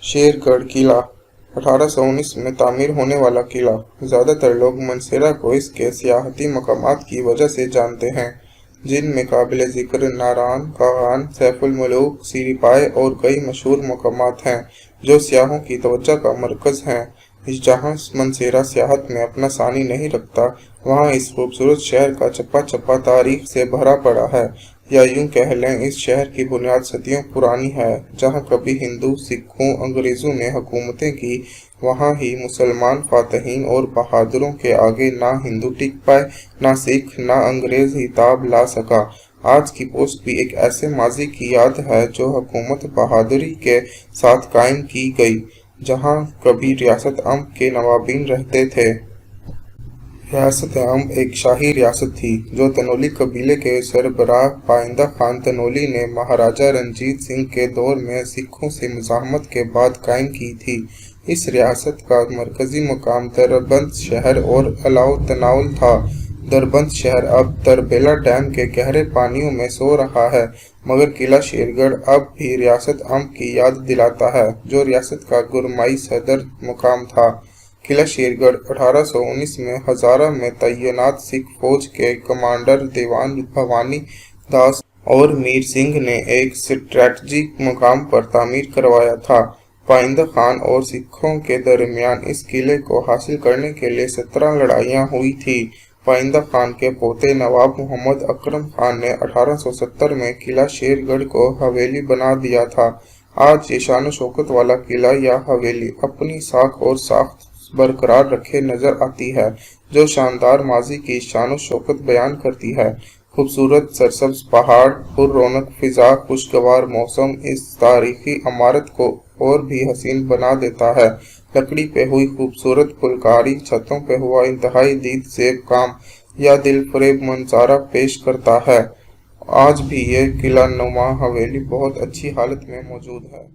शेरगढ़ किला 1819 में तामीर होने वाला किला। ज़्यादातर लोग मनसेरा को इसके सियाहती मकामात की वजह से जानते हैं, जिनमें काबिल ज़िक्र नारान खान, सैफुल मलूक, सीरी पाए और कई मशहूर मकामात हैं जो सियाहों की तवज्जो का मरकज़ हैं। जहाँ मनसेरा सियाहत में अपना सानी नहीं रखता, वहाँ इस खूबसूरत शहर का चप्पा चप्पा तारीख से भरा पड़ा है, या यूं कह लें इस शहर की बुनियाद सदियों पुरानी है। जहाँ कभी हिंदू, सिखों, अंग्रेज़ों ने हुकूमतें की, वहाँ ही मुसलमान फातहीन और बहादुरों के आगे ना हिंदू टिक पाए, ना सिख, ना अंग्रेज़ ही ताब ला सका। आज की पोस्ट भी एक ऐसे माजी की याद है जो हुकूमत बहादुरी के साथ कायम की गई, जहाँ कभी रियासत अम्ब के नवाबीन रहते थे। रियासत अम्ब एक शाही रियासत थी जो तनोली कबीले के सरबराह पाइंदा खान तनोली ने महाराजा रंजीत सिंह के दौर में सिखों से मुज़ाहमत के बाद कायम की थी। इस रियासत का मरकजी मकाम दरबंद शहर और अलाउ तनाउल था। दरबंद शहर अब तरबेला डैम के गहरे पानियों में सो रहा है, मगर किला शेरगढ़ अब भी रियासत अम्ब की याद दिलाता है, जो रियासत का गुरमाई सदर मुकाम था। किला शेरगढ़ 1819 में हजारा में तैनात सिख फौज के कमांडर दीवान भवानी दास और मीर सिंह ने एक स्ट्रेटजिक मुकाम पर तामीर करवाया था। पाइंदा खान और सिखों के दरमियान इस किले को हासिल करने के लिए 17 लड़ाइयाँ हुई थी। पाइंदा खान के पोते नवाब मोहम्मद अकरम खान ने 1870 में किला शेरगढ़ को हवेली बना दिया था। आज ये शान शौकत वाला किला या हवेली अपनी साख और साख्त बरकरार रखे नजर आती है, जो शानदार माजी की शान शौकत बयान करती है। खूबसूरत सरसब्ज पहाड़, पुररौनक फिजा, खुशगवार मौसम इस तारीखी इमारत को और भी हसीन बना देता है। लकड़ी पे हुई खूबसूरत फुलकारी, छतों पे हुआ इंतहाई दीद ज़ेब काम या दिल फरेब मंज़ारा पेश करता है। आज भी ये किला नुमा हवेली बहुत अच्छी हालत में मौजूद है।